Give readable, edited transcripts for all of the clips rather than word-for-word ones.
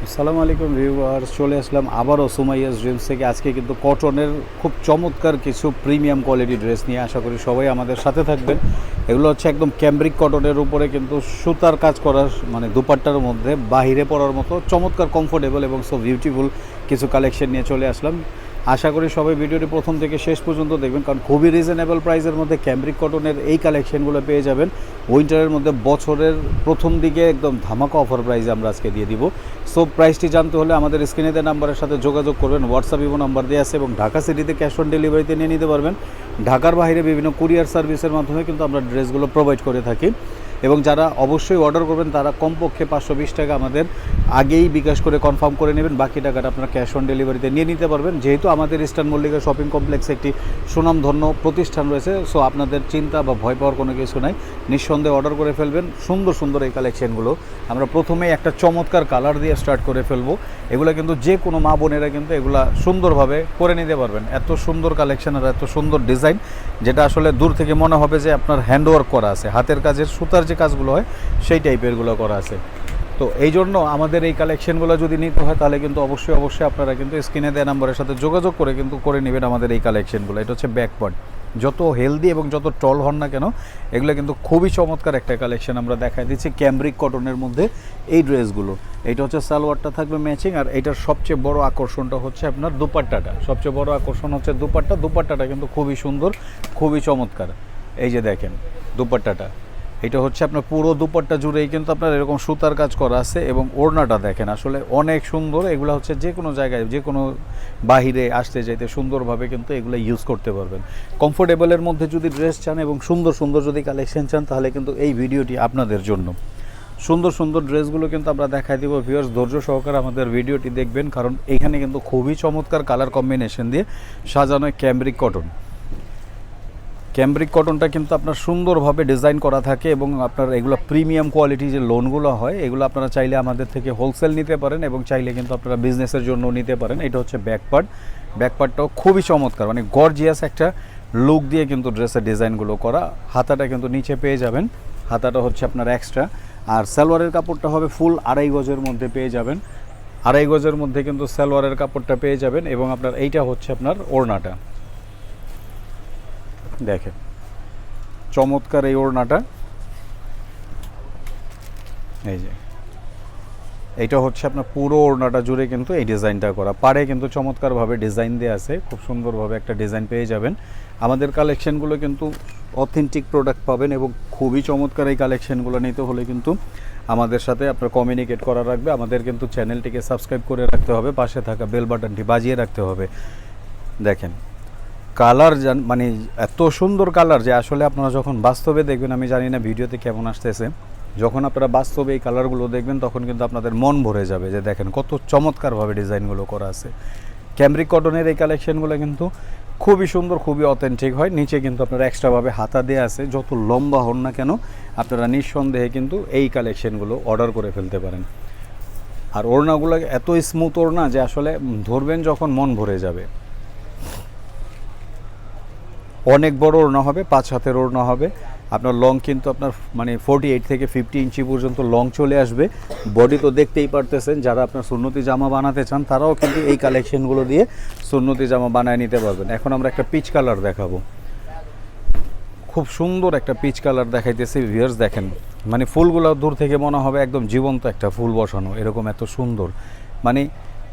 আসসালামু আলাইকুম ভিউয়ার্স, চলে আসলাম আবারও সুমাইয়াস ড্রিমস থেকে। আজকে কিন্তু কটনের খুব চমৎকার কিছু প্রিমিয়াম কোয়ালিটি ড্রেস নিয়ে আশা করি সবাই আমাদের সাথে থাকবেন। এগুলো হচ্ছে একদম ক্যামব্রিক কটনের উপরে কিন্তু সুতার কাজ করার মানে দুপাট্টার মধ্যে বাহিরে পরার মতো চমৎকার কমফোর্টেবল এবং সো বিউটিফুল কিছু কালেকশন নিয়ে চলে আসলাম। আশা করি সবাই ভিডিওটি প্রথম থেকে শেষ পর্যন্ত দেখবেন, কারণ খুবই রিজনেবল প্রাইসের মধ্যে ক্যামব্রিক কটনের এই কালেকশনগুলো পেয়ে যাবেন। উইন্টারের মধ্যে বছরের প্রথম দিকে একদম ধামাকা অফার প্রাইসে আমরা আজকে দিয়ে দিব। সো প্রাইসটি জানতে হলে আমাদের স্ক্রিনে দেওয়া নাম্বারের সাথে যোগাযোগ করবেন। হোয়াটসঅ্যাপ ইমো নাম্বার দেওয়া আছে এবং ঢাকা সিটিতে ক্যাশ অন ডেলিভারিতে নিয়ে নিতে পারবেন। ঢাকার বাইরে বিভিন্ন কুরিয়ার সার্ভিসের মাধ্যমে কিন্তু আমরা ড্রেসগুলো প্রোভাইড করে থাকি। এবং যারা অবশ্যই অর্ডার করবেন তারা কমপক্ষে 520 টাকা আমাদের আগেই বিকাশ করে কনফার্ম করে নেবেন। বাকি টাকাটা আপনারা ক্যাশ অন ডেলিভারিতে নিয়ে নিতে পারবেন। যেহেতু আমাদের ইস্টার্ন মল্লিকা শপিং কমপ্লেক্সে একটি সুনামধন্য প্রতিষ্ঠান রয়েছে, সো আপনাদের চিন্তা বা ভয় পাওয়ার কোনো কিছু নাই। নিঃসন্দেহে অর্ডার করে ফেলবেন। সুন্দর সুন্দর এই কালেকশনগুলো আমরা প্রথমেই একটা চমৎকার কালার দিয়ে স্টার্ট করে ফেলবো। এগুলো কিন্তু যে কোনো মা বোনেরা কিন্তু এগুলা সুন্দরভাবে করে নিতে পারবেন। এত সুন্দর কালেকশন আর এত সুন্দর ডিজাইন, যেটা আসলে দূর থেকে মনে হবে যে আপনার হ্যান্ডওয়ার্ক করা আছে, হাতের কাজের সুতার যে কাজগুলো হয় সেই টাইপেরগুলো করা আছে। তো এই জন্য আমাদের এই কালেকশনগুলো যদি নিতে হয় তাহলে কিন্তু অবশ্যই আপনারা কিন্তু স্ক্রিনে দেওয়া নাম্বারের সাথে যোগাযোগ করে কিন্তু করে নেবেন আমাদের এই কালেকশনগুলো। এটা হচ্ছে ব্যাকপার্ট, যত হেলদি এবং যত টল হন না কেন এগুলো কিন্তু খুবই চমৎকার একটা কালেকশন আমরা দেখাই দিচ্ছি ক্যামব্রিক কটনের মধ্যে এই ড্রেসগুলো। এইটা হচ্ছে সালোয়ারটা থাকবে ম্যাচিং, আর এটার সবচেয়ে বড় আকর্ষণটা হচ্ছে আপনার দুপাট্টাটা। সবচেয়ে বড় আকর্ষণ হচ্ছে দুপাট্টাটা কিন্তু খুবই সুন্দর, খুবই চমৎকার। এই যে দেখেন দুপাট্টাটা, এটা হচ্ছে আপনার পুরো দুপাট্টা জুড়েই কিন্তু আপনার এরকম সুতার কাজ করা আছে এবং ওড়নাটা দেখেন আসলে অনেক সুন্দর। এগুলো হচ্ছে যে কোনো জায়গায় যে কোনো বাহিরে আসতে যাইতে সুন্দরভাবে কিন্তু এগুলো ইউজ করতে পারবেন। কমফোর্টেবলের মধ্যে যদি ড্রেস চান এবং সুন্দর সুন্দর যদি কালেকশন চান তাহলে কিন্তু এই ভিডিওটি আপনাদের জন্য। সুন্দর সুন্দর ড্রেসগুলো কিন্তু আমরা দেখাই দিব। ভিউয়ার্স ধৈর্য সহকারে আমাদের ভিডিওটি দেখবেন, কারণ এখানে কিন্তু খুবই চমৎকার কালার কম্বিনেশন দিয়ে সাজানো ক্যামব্রিক কটন। ক্যামব্রিক কটনটা কিন্তু আপনার সুন্দরভাবে ডিজাইন করা থাকে এবং আপনার এগুলো প্রিমিয়াম কোয়ালিটি যে লোনগুলো হয় এগুলো আপনারা চাইলে আমাদের থেকে হোলসেল নিতে পারেন এবং চাইলে কিন্তু আপনারা বিজনেসের জন্য নিতে পারেন। এটা হচ্ছে ব্যাকপার্টটাও খুবই চমৎকার, মানে গর্জিয়াস একটা লুক দিয়ে কিন্তু ড্রেসের ডিজাইনগুলো করা। হাতাটা কিন্তু নিচে পেয়ে যাবেন, হাতাটা হচ্ছে আপনার এক্সট্রা। আর সালোয়ারের কাপড়টা হবে ফুল 2.5 গজের মধ্যে পেয়ে যাবেন। 2.5 গজের মধ্যে কিন্তু সালোয়ারের কাপড়টা পেয়ে যাবেন এবং আপনার এইটা হচ্ছে আপনার ওড়নাটা। দেখেন চমৎকার এই ওড়নাটা, এই যে এইটা হচ্ছে আপনার পুরো ওড়নাটা জুড়ে কিন্তু এই ডিজাইনটা করা। পাড়ে কিন্তু চমৎকারভাবে ডিজাইন দেওয়া আছে, খুব সুন্দরভাবে একটা ডিজাইন পেয়ে যাবেন। আমাদের কালেকশনগুলো কিন্তু অথেন্টিক প্রোডাক্ট পাবেন এবং খুবই চমৎকার। এই কালেকশনগুলো নিতে হলে কিন্তু আমাদের সাথে আপনার কমিউনিকেট করা রাখবে। আমাদের কিন্তু চ্যানেলটিকে সাবস্ক্রাইব করে রাখতে হবে, পাশে থাকা বেল বাটনটি বাজিয়ে রাখতে হবে। দেখেন কালার মানে এত সুন্দর কালার যে আসলে আপনারা যখন বাস্তবে দেখবেন, আমি জানি না ভিডিওতে কেমন আসতেছে, যখন আপনারা বাস্তবে এই কালারগুলো দেখবেন তখন কিন্তু আপনাদের মন ভরে যাবে যে দেখেন কত চমৎকারভাবে ডিজাইনগুলো করা আছে। ক্যামব্রিক কটনের এই কালেকশনগুলো কিন্তু খুবই সুন্দর, খুবই অথেন্টিক হয়। নিচে কিন্তু আপনারা এক্সট্রাভাবে হাতা দেওয়া আছে, যত লম্বা হন না কেন আপনারা নিঃসন্দেহে কিন্তু এই কালেকশনগুলো অর্ডার করে ফেলতে পারেন। আর ওড়নাগুলো এত স্মুথ ওড়না যে আসলে ধরবেন যখন মন ভরে যাবে। অনেক বড় ওড়না হবে, 5 হাতের ওড়না হবে। আপনার লং কিন্তু আপনার মানে 48 থেকে 50 ইঞ্চি পর্যন্ত লং চলে আসবে। বডি তো দেখতেই পারতেছেন, যারা আপনার সুন্নতি জামা বানাতে চান তারাও কিন্তু এই কালেকশনগুলো দিয়ে সুন্নতি জামা বানায় নিতে পারবেন। এখন আমরা একটা পিচ কালার দেখাবো, খুব সুন্দর একটা পিচ কালার দেখাইতেছি। ভিউয়ার্স দেখেন মানে ফুলগুলো দূর থেকে মনে হবে একদম জীবন্ত একটা ফুল বসানো, এরকম এত সুন্দর। মানে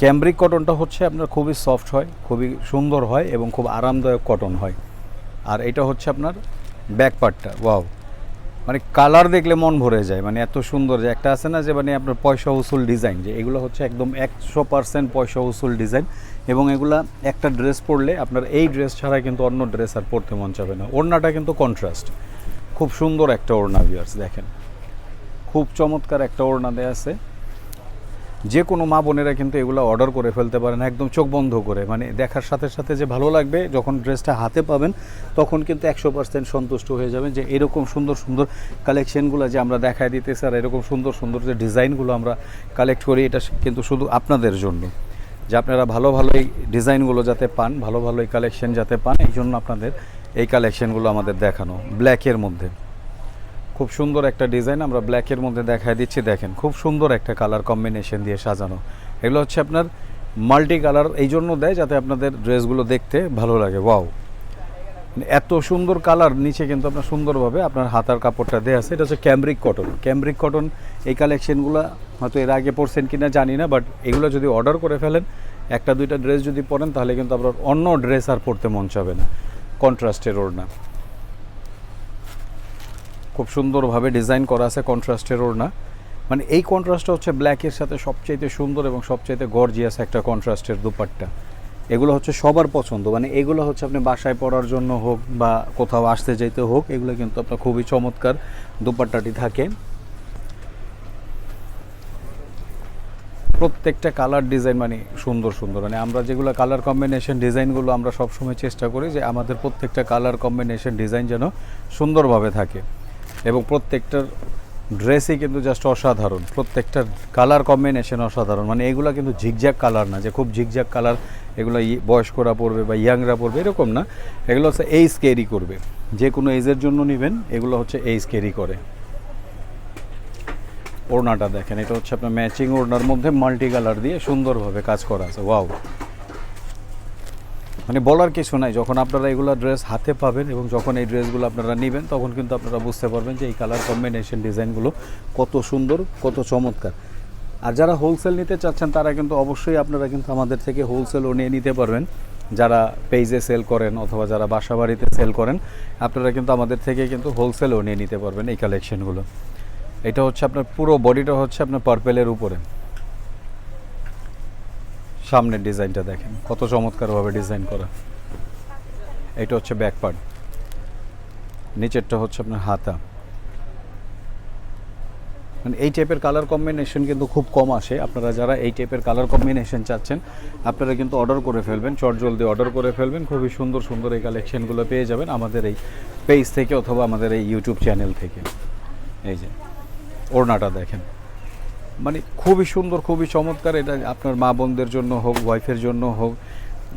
ক্যামব্রিক কটনটা হচ্ছে আপনার খুবই সফট হয়, খুবই সুন্দর হয় এবং খুব আরামদায়ক কটন হয়। আর এটা হচ্ছে আপনার ব্যাকপার্টটা, ওয়াও, মানে কালার দেখলে মন ভরে যায়। মানে এত সুন্দর যে একটা আছে না যে মানে আপনার পয়সা উসুল ডিজাইন, যে এগুলো হচ্ছে একদম 100% পয়সা উসুল ডিজাইন। এবং এগুলা একটা ড্রেস পরলে আপনার এই ড্রেস ছাড়া কিন্তু অন্য ড্রেস আর পরতে মন চাবে না। ওড়নাটা কিন্তু কন্ট্রাস্ট, খুব সুন্দর একটা ওড়না। ভিউয়ার্স দেখেন খুব চমৎকার একটা ওড়না দেয়া আছে। যে কোনো মা বোনেরা কিন্তু এগুলো অর্ডার করে ফেলতে পারেন একদম চোখ বন্ধ করে। মানে দেখার সাথে সাথে যে ভালো লাগবে, যখন ড্রেসটা হাতে পাবেন তখন কিন্তু 100% সন্তুষ্ট হয়ে যাবেন যে এরকম সুন্দর সুন্দর কালেকশনগুলো যে আমরা দেখায় দিতেছি আর এরকম সুন্দর সুন্দর যে ডিজাইনগুলো আমরা কালেক্ট করি, এটা কিন্তু শুধু আপনাদের জন্য, যে আপনারা ভালো ভালো এই ডিজাইনগুলো যাতে পান, ভালো ভালো এই কালেকশন যাতে পান, এই জন্য আপনাদের এই কালেকশনগুলো আমাদের দেখানো। ব্ল্যাকের মধ্যে খুব সুন্দর একটা ডিজাইন আমরা ব্ল্যাকের মধ্যে দেখায় দিচ্ছি, দেখেন খুব সুন্দর একটা কালার কম্বিনেশন দিয়ে সাজানো। এগুলো হচ্ছে আপনার মাল্টি কালার এই জন্য দেয় যাতে আপনাদের ড্রেসগুলো দেখতে ভালো লাগে। ওয়াও, এত সুন্দর কালার, নিচে কিন্তু আপনার সুন্দরভাবে আপনার হাতার কাপড়টা দেওয়া আছে। এটা হচ্ছে ক্যামব্রিক কটন। ক্যামব্রিক কটন এই কালেকশনগুলো হয়তো এর আগে পরছেন কিনা জানি না, বাট এগুলো যদি অর্ডার করে ফেলেন, একটা দুইটা ড্রেস যদি পরেন, তাহলে কিন্তু আপনার অন্য ড্রেস আর পরতে মন চাবে না। কন্ট্রাস্টের ওড়না, খুব সুন্দরভাবে ডিজাইন করা আছে কন্ট্রাস্টের ওড়না। মানে এই কন্ট্রাস্টটা হচ্ছে ব্ল্যাকের সাথে সবচাইতে সুন্দর এবং সবচাইতে গর্জিয়াস একটা কন্ট্রাস্টের দুপাট্টা। এগুলো হচ্ছে সবার পছন্দ, মানে এগুলো হচ্ছে আপনি বাসায় পরার জন্য হোক বা কোথাও আসতে যেতে হোক, এগুলো কিন্তু আপনার খুবই চমৎকার দুপাট্টাটি থাকে। প্রত্যেকটা কালার ডিজাইন মানে সুন্দর সুন্দর, মানে আমরা যেগুলো কালার কম্বিনেশন ডিজাইনগুলো আমরা সবসময় চেষ্টা করি যে আমাদের প্রত্যেকটা কালার কম্বিনেশন ডিজাইন যেন সুন্দরভাবে থাকে, এবং প্রত্যেকটার ড্রেসই কিন্তু জাস্ট অসাধারণ। প্রত্যেকটা কালার কম্বিনেশন অসাধারণ, মানে এগুলো কিন্তু ঝিকঝ্যাক কালার না যে খুব ঝিকঝ্যাক কালার এগুলো বয়স্করা পরবে বা ইয়াংরা পরবে, এরকম না। এগুলো হচ্ছে এইজ ক্যারি করবে, যে কোনো এজের জন্য নেবেন, এগুলো হচ্ছে এইজ ক্যারি করে। ওড়নাটা দেখেন, এটা হচ্ছে আপনার ম্যাচিং ওড়নার মধ্যে মাল্টি কালার দিয়ে সুন্দরভাবে কাজ করা আছে। ওয়াও, মানে বলার কিছু নাই। যখন আপনারা এগুলো ড্রেস হাতে পাবেন এবং যখন এই ড্রেসগুলো আপনারা নেবেন, তখন কিন্তু আপনারা বুঝতে পারবেন যে এই কালার কম্বিনেশন ডিজাইনগুলো কত সুন্দর, কত চমৎকার। আর যারা হোলসেল নিতে চাচ্ছেন, তারা কিন্তু অবশ্যই আপনারা কিন্তু আমাদের থেকে হোলসেলও নিয়ে নিতে পারবেন। যারা পেজে সেল করেন অথবা যারা বাসা বাড়িতে সেল করেন, আপনারা কিন্তু আমাদের থেকে কিন্তু হোলসেলও নিয়ে নিতে পারবেন এই কালেকশনগুলো। এটা হচ্ছে আপনার পুরো বডিটা হচ্ছে আপনার পার্পেলের উপরে। সামনের ডিজাইনটা দেখেন কত চমৎকারভাবে ডিজাইন করা। এটা হচ্ছে ব্যাক পার্ট, নিচেরটা হচ্ছে আপনার হাতা। মানে এই টাইপের কালার কম্বিনেশন কিন্তু খুব কম আসে। আপনারা যারা এই টাইপের কালার কম্বিনেশন চাচ্ছেন, আপনারা কিন্তু অর্ডার করে ফেলবেন, চটজলদি অর্ডার করে ফেলবেন। খুবই সুন্দর সুন্দর এই কালেকশনগুলো পেয়ে যাবেন আমাদের এই পেজ থেকে অথবা আমাদের এই ইউটিউব চ্যানেল থেকে। এই যে ওড়নাটা দেখেন, মানে খুবই সুন্দর, খুবই চমৎকার। এটা আপনার মা বোনদের জন্য হোক, ওয়াইফের জন্য হোক,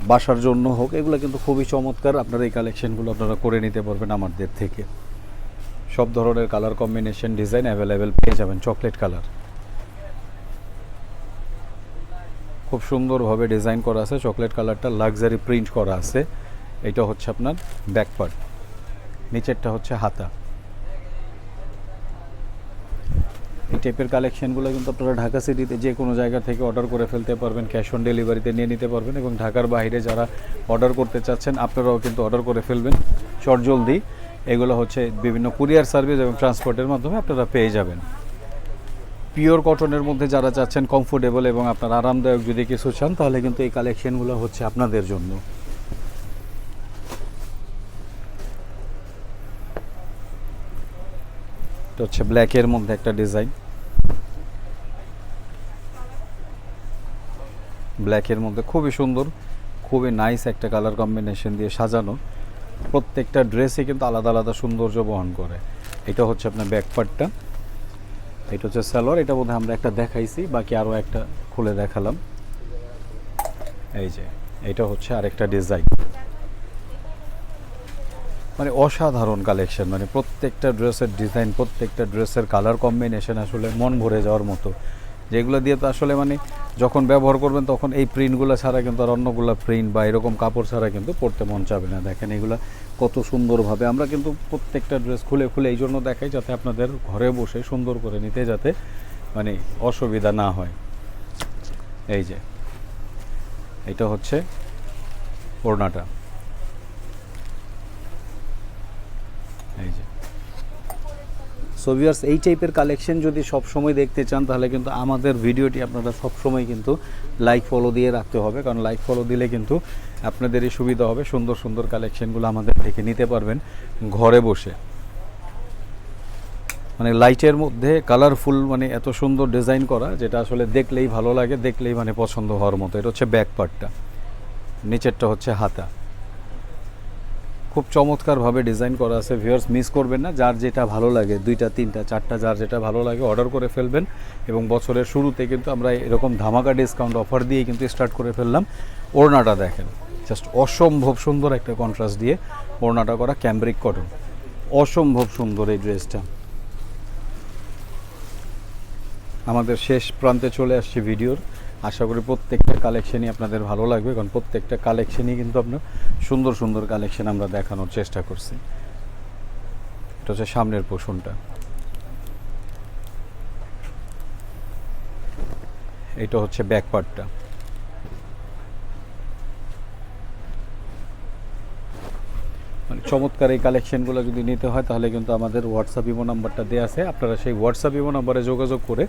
বাসার জন্য হোক, এগুলো কিন্তু খুবই চমৎকার। আপনারা এই কালেকশনগুলো আপনারা করে নিতে পারবেন আমাদের থেকে। সব ধরনের কালার কম্বিনেশন ডিজাইন অ্যাভেলেবেল পেয়ে যাবেন। চকলেট কালার, খুব সুন্দরভাবে ডিজাইন করা আছে। চকলেট কালারটা লাক্সারি প্রিন্ট করা আছে। এটা হচ্ছে আপনার ব্যাক পার্ট, নিচেরটা হচ্ছে হাতা। এই টাইপের কালেকশনগুলো কিন্তু আপনারা ঢাকা সিটিতে যে কোনো জায়গা থেকে অর্ডার করে ফেলতে পারবেন, ক্যাশ অন ডেলিভারিতে নিয়ে নিতে পারবেন। এবং ঢাকার বাইরে যারা অর্ডার করতে চাচ্ছেন, আপনারাও কিন্তু অর্ডার করে ফেলবেন চটজলদি। এগুলো হচ্ছে বিভিন্ন কুরিয়ার সার্ভিস এবং ট্রান্সপোর্টের মাধ্যমে আপনারা পেয়ে যাবেন। পিওর কটনের মধ্যে যারা চাচ্ছেন কমফোর্টেবল এবং আপনার আরামদায়ক যদি কিছু চান, তাহলে কিন্তু এই কালেকশনগুলো হচ্ছে আপনাদের জন্য। এটা হচ্ছে ব্ল্যাকের মধ্যে একটা ডিজাইন, ব্ল্যাকের মধ্যে খুবই সুন্দর, খুবই নাইস একটা কালার কম্বিনেশন দিয়ে সাজানো। প্রত্যেকটা ড্রেসই কিন্তু আলাদা আলাদা সৌন্দর্য বহন করে। এটা হচ্ছে আপনার ব্যাক পার্টটা, এটা হচ্ছে সালোয়ার। এটা বোধহয় আমরা একটা দেখাইছি, বাকি আরও একটা খুলে দেখালাম। এই যে এটা হচ্ছে আরেকটা ডিজাইন, মানে অসাধারণ কালেকশন। মানে প্রত্যেকটা ড্রেসের ডিজাইন, প্রত্যেকটা ড্রেসের কালার কম্বিনেশন আসলে মন ভরে যাওয়ার মতো। যেগুলো দিয়ে তো আসলে মানে যখন ব্যবহার করবেন, তখন এই প্রিন্টগুলো ছাড়া কিন্তু আর অন্যগুলো প্রিন্ট বা এরকম কাপড় ছাড়া কিন্তু পরতে মন চাবে না। দেখেন এগুলো কত সুন্দরভাবে আমরা কিন্তু প্রত্যেকটা ড্রেস খুলে খুলে এই জন্য দেখাই, যাতে আপনাদের ঘরে বসে সুন্দর করে নিতে যাতে মানে অসুবিধা না হয়। এই যে এটা হচ্ছে ওড়নাটা। এই যে সো ভিউয়ার্স, এই টাইপের কালেকশন যদি সব সময় দেখতে চান, তাহলে কিন্তু আমাদের ভিডিওটি আপনারা সব সময় কিন্তু লাইক ফলো দিয়ে রাখতে হবে, কারণ লাইক ফলো দিলে কিন্তু আপনাদেরই সুবিধা হবে। সুন্দর সুন্দর কালেকশনগুলো আমাদের থেকে নিতে পারবেন ঘরে বসে। মানে লাইটের মধ্যে কালারফুল, মানে এত সুন্দর ডিজাইন করা, যেটা আসলে দেখলেই ভালো লাগে, দেখলেই মানে পছন্দ হওয়ার মতো। এটা হচ্ছে ব্যাক পার্টটা, নিচেরটা হচ্ছে হাতা। খুব চমৎকারভাবে ডিজাইন করা আছে। ভিউয়ার্স মিস করবেন না, যার যেটা ভালো লাগে, 2টা 3টা 4টা যার যেটা ভালো লাগে অর্ডার করে ফেলবেন। এবং বছরের শুরুতে কিন্তু আমরা এরকম ধামাকা ডিসকাউন্ট অফার দিয়ে কিন্তু স্টার্ট করে ফেললাম। ওড়নাটা দেখেন, জাস্ট অসম্ভব সুন্দর একটা কন্ট্রাস্ট দিয়ে ওড়নাটা করা, ক্যামব্রিক কটন, অসম্ভব সুন্দর এই ড্রেসটা। আমাদের শেষ প্রান্তে চলে আসছে ভিডিওর। আশা করি প্রত্যেকটা কালেকশনই আপনাদের ভালো লাগবে, কারণ প্রত্যেকটা কালেকশনই কিন্তু আপনার সুন্দর সুন্দর কালেকশন আমরা দেখানোর চেষ্টা করছি। এটা হচ্ছে সামনের পোর্শনটা, এটা হচ্ছে ব্যাক পার্টটা। মানে চমৎকার এই কালেকশনগুলো যদি নিতে হয় তাহলে কিন্তু আমাদের হোয়াটসঅ্যাপ ইমো নাম্বারটা দেওয়া আছে, আপনারা সেই হোয়াটসঅ্যাপ ইমো নাম্বারে যোগাযোগ করে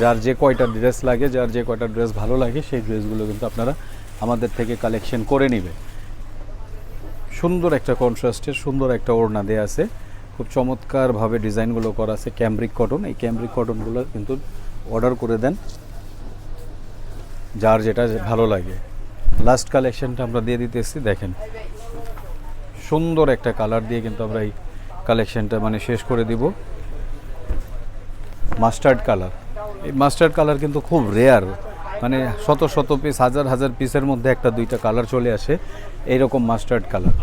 যার যে কয়টা ড্রেস লাগে, যার যে কয়টা ড্রেস ভালো লাগে সেই ড্রেসগুলো কিন্তু আপনারা আমাদের থেকে কালেকশন করে নেবে। সুন্দর একটা কন্ট্রাস্টের সুন্দর একটা ওড়না দেওয়া আছে, খুব চমৎকারভাবে ডিজাইনগুলো করা আছে। ক্যামব্রিক কটন, এই ক্যামব্রিক কটনগুলো কিন্তু অর্ডার করে দেন যার যেটা ভালো লাগে। লাস্ট কালেকশনটা আমরা দিয়ে দিতেছি, দেখেন সুন্দর একটা কালার দিয়ে কিন্তু আমরা এই কালেকশনটা মানে শেষ করে দিব। মাস্টার্ড কালার, এই মাস্টার্ড কালার কিন্তু খুব রেয়ার, মানে শত শত পিস, হাজার হাজার পিসের মধ্যে একটা দুইটা কালার চলে আসে এইরকম মাস্টার্ড কালার।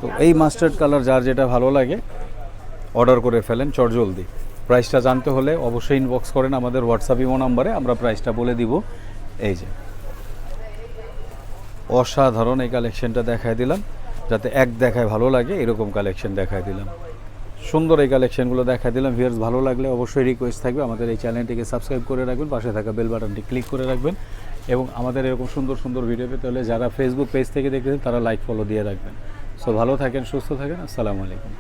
তো এই মাস্টার্ড কালার যার যেটা ভালো লাগে অর্ডার করে ফেলেন চটজলদি। প্রাইসটা জানতে হলে অবশ্যই ইনবক্স করেন আমাদের হোয়াটসঅ্যাপ ইমো নাম্বারে, আমরা প্রাইসটা বলে দিব। এই যে অসাধারণ এই কালেকশনটা দেখায় দিলাম, যাতে এক দেখায় ভালো লাগে এরকম কালেকশন দেখায় দিলাম। সুন্দর এই কালেকশনগুলো দেখায় দিলাম। ভিউয়ার্স ভালো লাগলে অবশ্যই রিকোয়েস্ট থাকবে আমাদের এই চ্যানেলটিকে সাবস্ক্রাইব করে রাখবেন, পাশে থাকা বেল বাটনটি ক্লিক করে রাখবেন, এবং আমাদের এরকম সুন্দর সুন্দর ভিডিও পেতে হলে যারা ফেসবুক পেজ থেকে দেখতেছেন তারা লাইক ফলো দিয়ে রাখবেন। সো ভালো থাকেন, সুস্থ থাকেন, আসসালামু আলাইকুম।